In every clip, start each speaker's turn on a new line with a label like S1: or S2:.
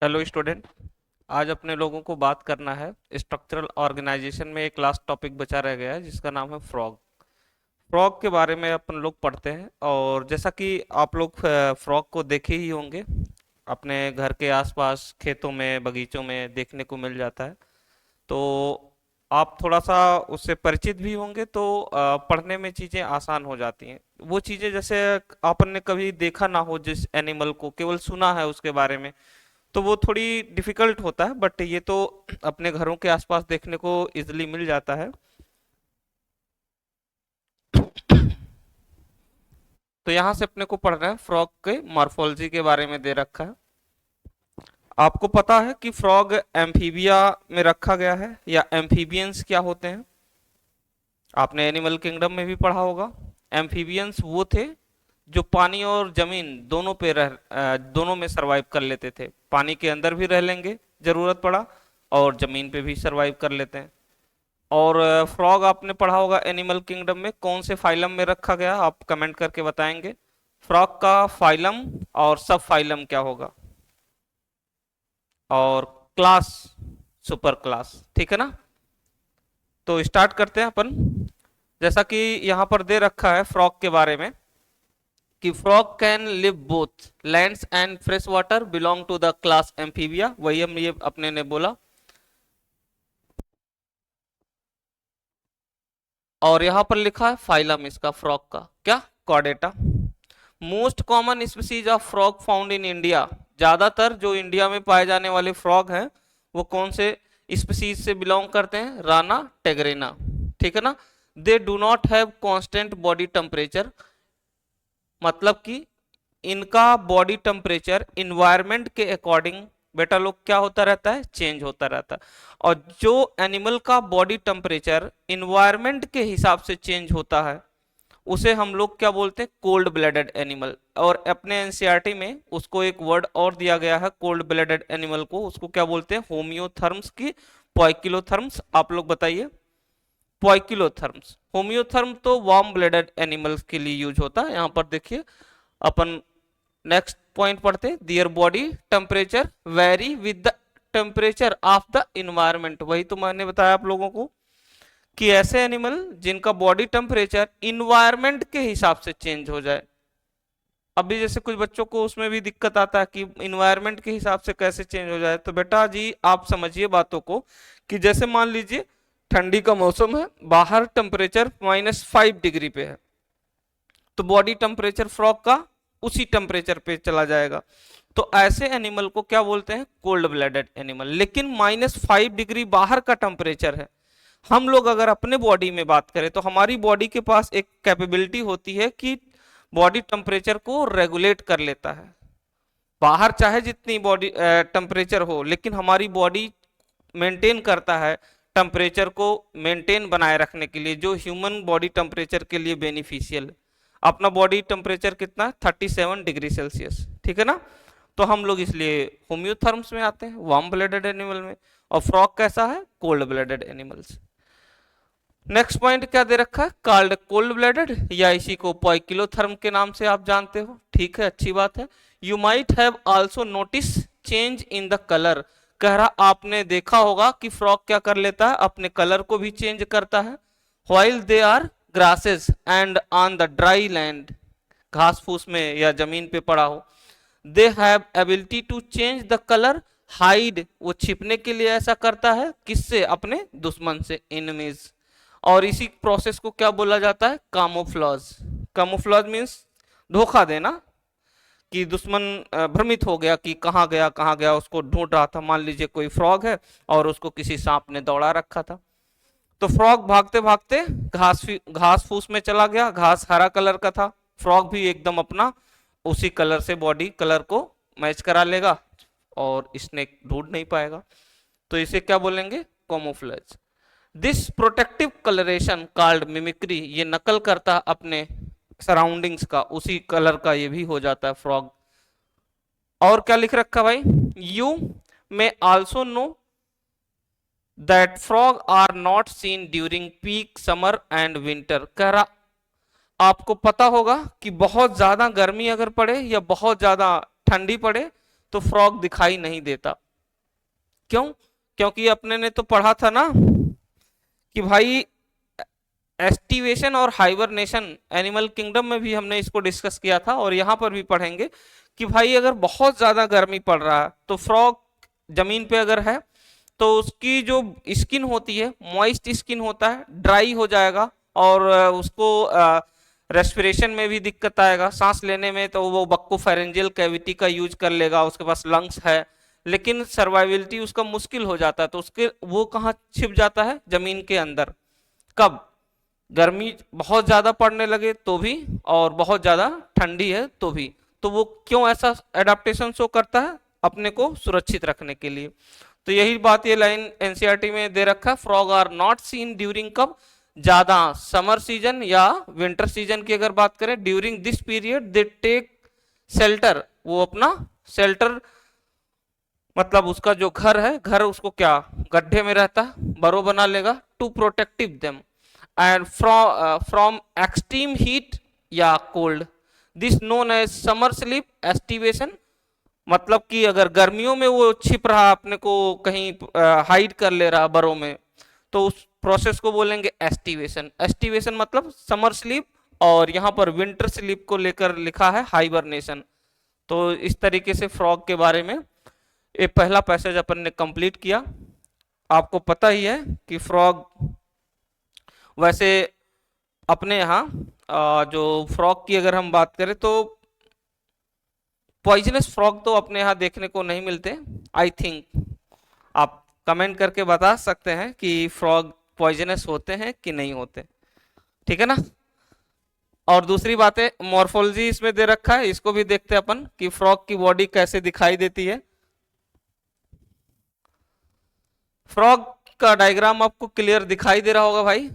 S1: Hello student. आज अपने लोगों को बात करना है स्ट्रक्चरल ऑर्गेनाइजेशन में। एक लास्ट टॉपिक बचा रह गया है जिसका नाम है फ्रॉग। फ्रॉग के बारे में अपन लोग पढ़ते हैं, और जैसा कि आप लोग फ्रॉग को देखे ही होंगे, अपने घर के आसपास खेतों में बगीचों में देखने को मिल जाता है। तो आप थोड़ा सा उससे परिचित भी होंगे तो पढ़ने में चीज़ें आसान हो जाती हैं। वो चीज़ें जैसे आपन ने कभी देखा ना हो, जिस एनिमल को केवल सुना है उसके बारे में, तो वो थोड़ी डिफिकल्ट होता है। बट ये तो अपने घरों के आसपास देखने को इजीली मिल जाता है। तो यहाँ से अपने को पढ़ना है फ्रॉग के मॉर्फोलॉजी के बारे में दे रखा है। आपको पता है कि फ्रॉग एम्फीबिया में रखा गया है, या एम्फीबियंस क्या होते हैं? आपने एनिमल किंगडम में भी पढ़ा होगा। एम्फीबियंस वो थे जो पानी और जमीन दोनों में सरवाइव कर लेते थे। पानी के अंदर भी रह लेंगे जरूरत पड़ा, और जमीन पे भी सरवाइव कर लेते हैं। और फ्रॉग आपने पढ़ा होगा एनिमल किंगडम में कौन से फाइलम में रखा गया, आप कमेंट करके बताएंगे। फ्रॉग का फाइलम और सब फाइलम क्या होगा, और क्लास, सुपर क्लास, ठीक है ना? तो स्टार्ट करते हैं अपन। जैसा कि यहाँ पर दे रखा है फ्रॉग के बारे में कि frog can live both lands and fresh water, belong to the class amphibia. वही हम ये अपने ने बोला। और यहाँ पर लिखा है फाइलम इसका फ्रॉग का क्या, Chordata. Most common species of frog found in India. ज्यादातर जो इंडिया में पाए जाने वाले फ्रॉग हैं वो कौन से स्पीसीज से बिलोंग करते हैं? राना टेगरेना, ठीक है ना? They do not have constant body temperature, मतलब कि इनका बॉडी टेम्परेचर इन्वायरमेंट के अकॉर्डिंग बेटा लोग क्या होता रहता है, चेंज होता रहता है। और जो एनिमल का बॉडी टेम्परेचर इन्वायरमेंट के हिसाब से चेंज होता है उसे हम लोग क्या बोलते हैं, कोल्ड ब्लडेड एनिमल। और अपने एनसीईआरटी में उसको एक वर्ड और दिया गया है कोल्ड ब्लडेड एनिमल को, उसको क्या बोलते हैं, होम्योथर्म्स की पॉइकिलोथर्म्स। आप लोग बताइए। पॉइकिलोथर्म्स। होम्योथर्म तो वार्म ब्लडेड एनिमल्स के लिए यूज होता है। यहाँ पर देखिए अपन नेक्स्ट पॉइंट पढ़ते हैं। Their body temperature vary with the temperature of the environment. वही तो मैंने बताया आप लोगों को कि ऐसे एनिमल जिनका बॉडी टेम्परेचर इन्वायरमेंट के हिसाब से चेंज हो जाए। अभी जैसे कुछ बच्चों को उसमें भी दिक्कत आता है कि इन्वायरमेंट के हिसाब से कैसे चेंज हो जाए। तो बेटा जी आप समझिए बातों को कि जैसे मान लीजिए ठंडी का मौसम है, बाहर टेम्परेचर -5 डिग्री पे है, तो बॉडी टेम्परेचर फ्रॉग का उसी टेम्परेचर पे चला जाएगा। तो ऐसे एनिमल को क्या बोलते हैं, कोल्ड ब्लडेड एनिमल। लेकिन -5 डिग्री बाहर का टेम्परेचर है। हम लोग अगर अपने बॉडी में बात करें तो हमारी बॉडी के पास एक कैपेबिलिटी होती है कि बॉडी टेम्परेचर को रेगुलेट कर लेता है। बाहर चाहे जितनी बॉडी टेम्परेचर हो, लेकिन हमारी बॉडी मेंटेन करता है टेम्परेचर को मेंटेन बनाए रखने के लिए, जो ह्यूमन बॉडी टेम्परेचर के लिए बेनिफिशियल। अपना बॉडी टेम्परेचर कितना है, 37 डिग्री सेल्सियस, ठीक है ना? तो हम लोग इसलिए होम्योथर्म्स में आते हैं, वार्म ब्लडेड एनिमल में। और फ्रॉग कैसा है, cold blooded animals. Next point क्या दे रखा है, कॉल्ड कोल्ड ब्लडेड, या इसी को पॉइकिलोथर्म के नाम से आप जानते हो, ठीक है, अच्छी बात है। You might have also notice change in the colour. कह रहा आपने देखा होगा कि फ्रॉग क्या कर लेता है, अपने कलर को भी चेंज करता है। While they are grasses and on the dry land, घास फूस में या जमीन पे पड़ा हो, they have ability to change the colour. Hide, वो छिपने के लिए ऐसा करता है, किससे, अपने दुश्मन से, इनमीज। और इसी प्रोसेस को क्या बोला जाता है, कामोफ्लॉज। कामोफ्लॉज मीन्स धोखा देना, कि दुश्मन भ्रमित हो गया कि कहाँ गया, उसको ढूंढ रहा था। मान लीजिए कोई फ्रॉग है और उसको किसी सांप ने दौड़ा रखा था, तो फ्रॉग भागते भागते घास फूस में चला गया। घास हरा कलर का था, फ्रॉग भी एकदम अपना उसी कलर से बॉडी कलर को मैच करा लेगा, और स्नेक ढूंढ नहीं पाएगा। तो इसे क्या बोलेंगे, camouflage. This protective colouration called mimicry, ये नकल करता अपने सराउंडिंग्स का, उसी कलर का ये भी हो जाता है फ्रॉग। और क्या लिख रखा भाई, you may also know that frog are not seen during peak summer and winter. कह रहा आपको पता होगा कि बहुत ज्यादा गर्मी अगर पड़े या बहुत ज्यादा ठंडी पड़े तो फ्रॉग दिखाई नहीं देता। क्यों? क्योंकि अपने ने तो पढ़ा था ना कि भाई एस्टिवेशन और हाइबरनेशन, एनिमल किंगडम में भी हमने इसको डिस्कस किया था और यहाँ पर भी पढ़ेंगे कि भाई अगर बहुत ज्यादा गर्मी पड़ रहा है तो फ्रॉग जमीन पे अगर है तो उसकी जो स्किन होती है, मॉइस्ट स्किन होता है, ड्राई हो जाएगा और उसको रेस्पिरेशन में भी दिक्कत आएगा, सांस लेने में तो वो बक्कोफेरेंजियल कैविटी का यूज कर लेगा, उसके पास लंग्स है, लेकिन सर्वाइविलिटी उसका मुश्किल हो जाता है। तो उसके वो कहाँ छिप जाता है? जमीन के अंदर। कब? गर्मी बहुत ज्यादा पड़ने लगे तो भी, और बहुत ज्यादा ठंडी है तो भी। तो वो क्यों ऐसा एडाप्टेशन शो करता है? अपने को सुरक्षित रखने के लिए। तो यही बात ये लाइन एनसीईआरटी में दे रखा है, frog are not seen during कब? ज्यादा समर सीजन या विंटर सीजन की अगर बात करें, during this period they take shelter, वो अपना शेल्टर मतलब उसका जो घर है, घर उसको क्या गड्ढे में रहता है, बरो बना लेगा, to protective them and from extreme heat या cold, this known as summer sleep aestivation. मतलब कि अगर गर्मियों में वो छिप रहा, अपने को कहीं हाइड कर ले रहा बरों में, तो उस प्रोसेस को बोलेंगे एस्टिवेशन। एस्टिवेशन मतलब समर स्लीप, और यहाँ पर विंटर स्लीप को लेकर लिखा है हाइबरनेशन। तो इस तरीके से फ्रॉग के बारे में ये पहला पैसेज अपन ने कंप्लीट किया। आपको पता ही है कि फ्रॉग वैसे अपने यहाँ जो फ्रॉग की अगर हम बात करें तो पॉइजनस फ्रॉग तो अपने यहाँ देखने को नहीं मिलते। आई थिंक आप कमेंट करके बता सकते हैं कि फ्रॉग पॉइजनस होते हैं कि नहीं होते, ठीक है ना। और दूसरी बात है, मॉर्फोलॉजी इसमें दे रखा है, इसको भी देखते हैं अपन कि फ्रॉग की बॉडी कैसे दिखाई देती है। फ्रॉग का डायग्राम आपको क्लियर दिखाई दे रहा होगा भाई।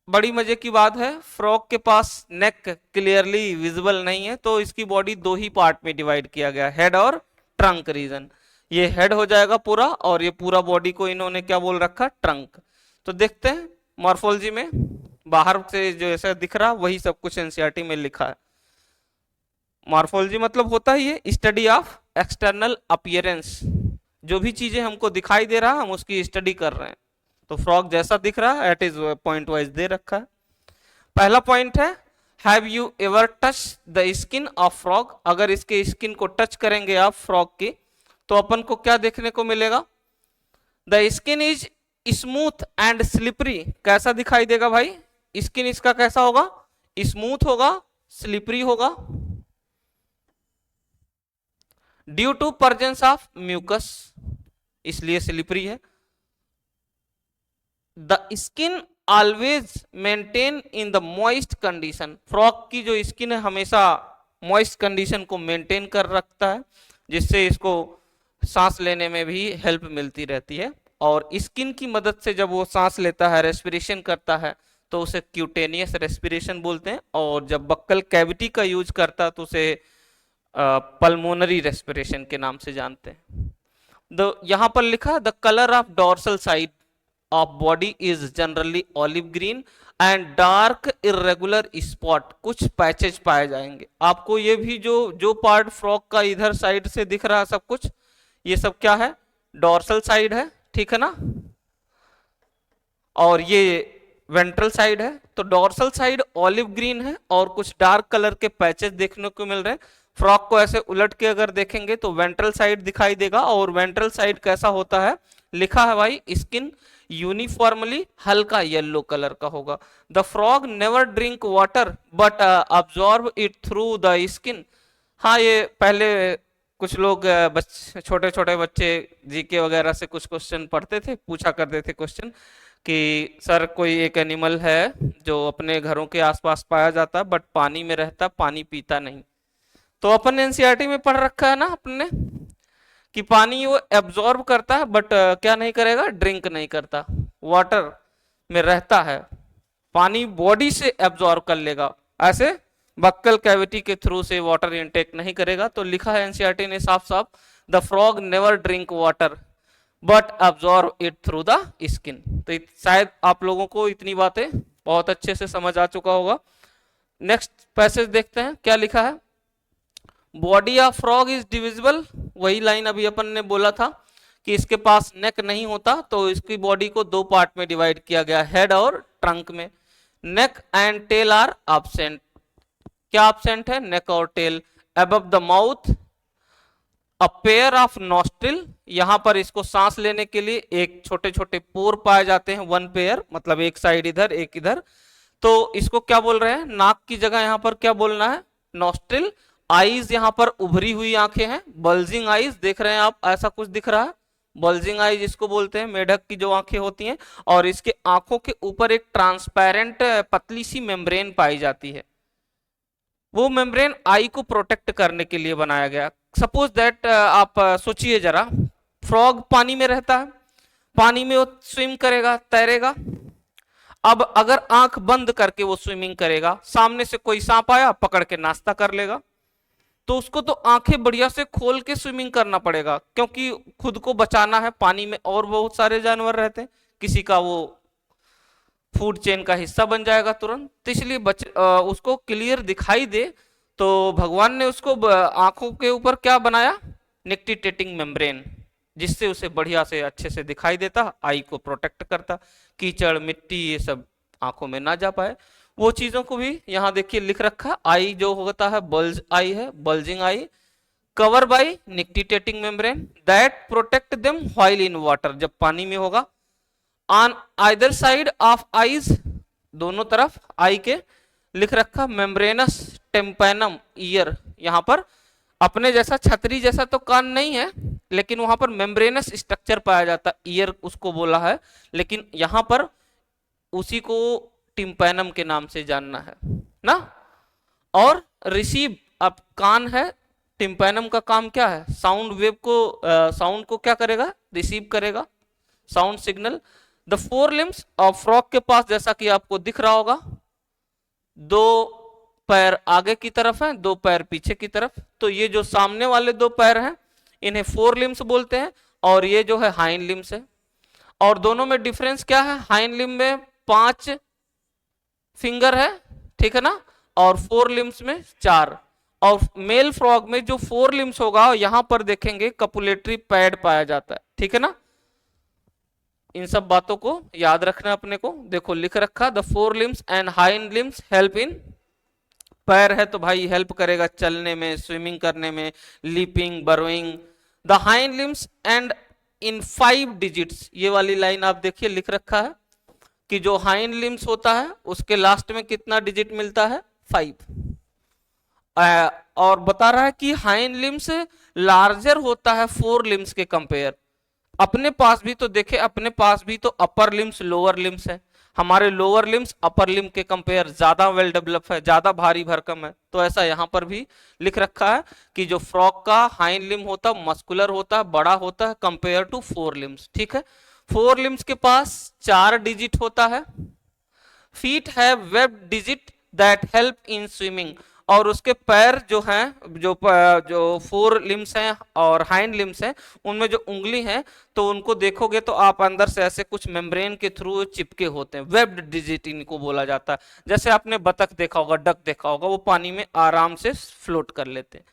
S1: बड़ी मजे की बात है, फ्रॉग के पास नेक क्लियरली विजिबल नहीं है, तो इसकी बॉडी दो ही पार्ट में डिवाइड किया गया, हेड और ट्रंक रीजन। ये हेड हो जाएगा पूरा, और ये पूरा बॉडी को इन्होंने क्या बोल रखा? ट्रंक। तो देखते हैं मॉर्फोलॉजी में बाहर से जो ऐसा दिख रहा वही सब कुछ एनसीईआरटी में लिखा है। मॉर्फोलॉजी मतलब होता ही है स्टडी ऑफ एक्सटर्नल अपीयरेंस, जो भी चीजें हमको दिखाई दे रहा हम उसकी स्टडी कर रहे हैं। तो फ्रॉग जैसा दिख रहा है एट इज पॉइंट वाइज दे रखा है। पहला पॉइंट है, have you ever touch the skin of frog? अगर इसके स्किन को टच करेंगे आप फ्रॉग की, तो अपन को क्या देखने को मिलेगा? The skin is smooth and slippery. कैसा दिखाई देगा भाई? स्किन इसका कैसा होगा? स्मूथ होगा, स्लिपरी होगा, due to presence of mucus, इसलिए स्लिपरी है। The skin always maintain in the moist condition. Frog की जो स्किन है हमेशा मॉइस्ट कंडीशन को मेंटेन कर रखता है, जिससे इसको सांस लेने में भी हेल्प मिलती रहती है। और स्किन की मदद से जब वो सांस लेता है, रेस्पिरेशन करता है, तो उसे क्यूटेनियस रेस्पिरेशन बोलते हैं, और जब बक्कल कैविटी का यूज करता है तो उसे पल्मोनरी रेस्पिरेशन के नाम से जानते हैं। यहां पर लिखा the colour of dorsal side of body is generally olive green and dark irregular spot, कुछ पैचेज पाए जाएंगे आपको। ये भी जो पार्ट फ्रॉग का इधर साइड से दिख रहा है सब कुछ, ये सब क्या है? डोर्सल साइड है, ठीक है ना। और ये वेंट्रल साइड है। तो डोर्सल साइड ऑलिव ग्रीन है और कुछ डार्क कलर के पैचेस देखने को मिल रहे हैं। फ्रॉग को ऐसे उलट के अगर देखेंगे तो वेंट्रल साइड दिखाई देगा, और वेंट्रल साइड कैसा होता है? लिखा है भाई, स्किन यूनिफॉर्मली हल्का येलो कलर का होगा। The frog never drink water but absorb it through the skin. हाँ, ये पहले कुछ लोग छोटे छोटे बच्चे जीके वगैरह से कुछ क्वेश्चन पढ़ते थे, पूछा करते थे क्वेश्चन कि सर कोई एक एनिमल है जो अपने घरों के आसपास पाया जाता है बट पानी में रहता, पानी पीता नहीं। तो अपन एनसीईआरटी में पढ़ रखा है ना अपने कि पानी वो एब्जॉर्ब करता है बट क्या नहीं करेगा? ड्रिंक नहीं करता। वाटर में रहता है, पानी बॉडी से एब्जॉर्ब कर लेगा, ऐसे बक्कल कैविटी के थ्रू से वाटर इनटेक नहीं करेगा। तो लिखा है एनसीईआरटी ने साफ साफ, the frog never drink water but absorb it through the skin. तो शायद आप लोगों को इतनी बातें बहुत अच्छे से समझ आ चुका होगा। नेक्स्ट पैसेज देखते हैं क्या लिखा है। Body of frog is divisible वही लाइन अभी अपन ने बोला था कि इसके पास नेक नहीं होता, तो इसकी बॉडी को दो पार्ट में डिवाइड किया गया, हेड और ट्रंक में। Neck and tail are absent. क्या एब्सेंट है? नेक और tail. Above the mouth a pair of nostril, यहां पर इसको सांस लेने के लिए एक छोटे छोटे पोर पाए जाते हैं, वन पेयर, मतलब एक साइड इधर एक इधर। तो इसको क्या बोल रहे हैं? नाक की जगह यहां पर क्या बोलना है? नॉस्ट्रिल। आईज, यहां पर उभरी हुई आंखें हैं, बल्जिंग आईज, देख रहे हैं आप, ऐसा कुछ दिख रहा है, बल्जिंग आईज इसको बोलते हैं, मेढक की जो आंखें होती हैं। और इसके आंखों के ऊपर एक ट्रांसपेरेंट पतली सी मेम्ब्रेन पाई जाती है, वो मेम्ब्रेन आई को प्रोटेक्ट करने के लिए बनाया गया। सपोज दैट आप सोचिए जरा, फ्रॉग पानी में रहता है, पानी में वो स्विम करेगा, तैरेगा। अब अगर आंख बंद करके वो स्विमिंग करेगा, सामने से कोई सांप आया, पकड़ के नाश्ता कर लेगा, तो उसको तो आंखें बढ़िया से खोल के स्विमिंग करना पड़ेगा, क्योंकि खुद को बचाना है। पानी में और बहुत सारे जानवर रहते हैं, किसी का वो फूड चेन का हिस्सा बन जाएगा तुरंत, तो इसलिए उसको क्लियर दिखाई दे, तो भगवान ने उसको आंखों के ऊपर क्या बनाया? निक्टिटेटिंग मेम्ब्रेन, जिससे उसे बढ़िया से अच्छे से दिखाई देता, आई को प्रोटेक्ट करता, कीचड़ मिट्टी ये सब आंखों में ना जा पाए। वो चीजों को भी यहाँ देखिए लिख रखा। आई जो होता है बल्ज आई है, bulging I, cover by nictitating membrane that protect them while in water, जब पानी में होगा। On either side of eyes, दोनों तरफ आई के लिख रखा मेम्ब्रेनस टेम्पेनम ईयर, यहां पर अपने जैसा छतरी जैसा तो कान नहीं है, लेकिन वहां पर मेम्ब्रेनस स्ट्रक्चर पाया जाता, ईयर उसको बोला है, लेकिन यहां पर उसी को टिम्पेनम के नाम से जानना है ना। और रिसीव, अब कान है, टिम्पेनम का काम क्या है? साउंड वेव को, साउंड को क्या करेगा? रिसीव करेगा, sound signal. The four limbs of frog के पास, जैसा कि आपको दिख रहा होगा, दो पैर आगे की तरफ हैं, दो पैर पीछे की तरफ, तो ये जो सामने वाले दो पैर हैं इन्हें फोर लिम्स बोलते हैं, और ये जो है हाइंड लिम्स है। और दोनों में डिफरेंस क्या है? हाइंड लिम्ब में 5 फिंगर है, ठीक है ना, और फोर लिम्स में 4। और मेल फ्रॉग में जो फोर लिम्स होगा, यहां पर देखेंगे कपुलेटरी पैड पाया जाता है, ठीक है ना। इन सब बातों को याद रखना अपने को। देखो लिख रखा, the four limbs and hind limbs help in, पैर है तो भाई हेल्प करेगा चलने में, स्विमिंग करने में, leaping, burrowing. The hind limbs and in 5 digits, ये वाली लाइन आप देखिए लिख रखा है कि जो हाइंड लिम्स होता है उसके लास्ट में कितना डिजिट मिलता है? 5। और बता रहा है कि हाइंड लिम्स लार्जर होता है फोर लिम्स के कंपेयर। अपने पास भी तो देखे, अपने पास भी तो अपर लिम्स लोअर लिम्स है, हमारे लोअर लिम्स अपर लिम के कंपेयर ज्यादा वेल डेवलप है, ज्यादा भारी भरकम है। तो ऐसा यहां पर भी लिख रखा है कि जो फ्रॉग का हाइंड लिम होता है मस्कुलर होता है, बड़ा होता है कंपेयर टू फोर लिम्स, ठीक है। फोर लिम्स के पास 4 डिजिट होता है। Feet have web digit that help in swimming, और उसके पैर जो हैं, जो फोर लिम्स हैं और हाइंड लिम्स हैं, उनमें जो उंगली हैं, तो उनको देखोगे तो आप अंदर से ऐसे कुछ मेम्ब्रेन के थ्रू चिपके होते हैं, वेब्ड डिजिट इनको बोला जाता है। जैसे आपने बतख देखा होगा, डक देखा होगा, वो पानी में आराम से फ्लोट कर लेते हैं,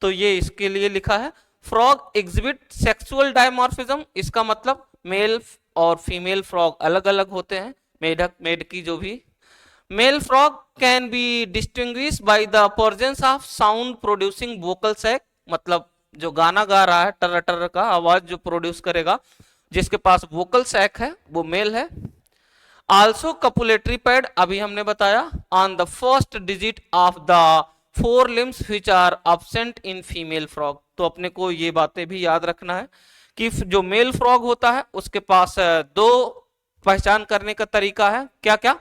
S1: तो ये इसके लिए लिखा है। फ्रॉग एग्जिबिट सेक्सुअल डायमॉर्फिज्म, इसका मतलब मेल और फीमेल फ्रॉग अलग अलग होते हैं, मेढक मेढकी जो भी। Male frog can be distinguished by the presence of sound producing vocal sac, मतलब जो गाना गा रहा है टर टर का आवाज जो प्रोड्यूस करेगा, जिसके पास वोकल सैक है, वो मेल है। आल्सो कपुलेटरी पैड, अभी हमने बताया, on the first digit of the four limbs which are absent in female frog. तो अपने को ये बातें भी याद रखना है कि जो मेल फ्रॉग होता है उसके पास 2 पहचान करने का तरीका है, क्या क्या?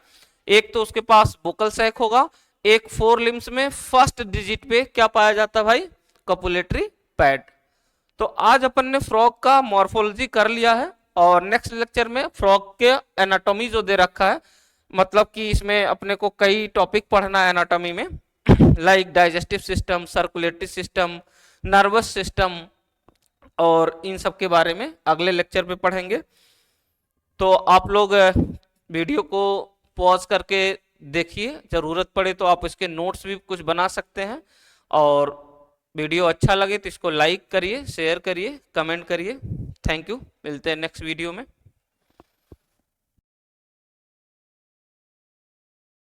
S1: एक तो उसके पास वोकल सैक होगा, एक फोर लिम्स में फर्स्ट डिजिट पे क्या पाया जाता है भाई? Copulatory pad. तो आज अपन ने फ्रॉग का मॉर्फोलॉजी कर लिया है, और नेक्स्ट लेक्चर में फ्रॉग के एनाटॉमी जो दे रखा है, मतलब कि इसमें अपने को कई टॉपिक पढ़ना है एनाटॉमी में, like digestive system, circulatory system, nervous system, और इन सब के बारे में अगले लेक्चर पे पढ़ेंगे। तो आप लोग वीडियो को पॉज करके देखिए, जरूरत पड़े तो आप इसके नोट्स भी कुछ बना सकते हैं, और वीडियो अच्छा लगे तो इसको लाइक करिए, शेयर करिए, कमेंट करिए। थैंक यू, मिलते हैं नेक्स्ट वीडियो में।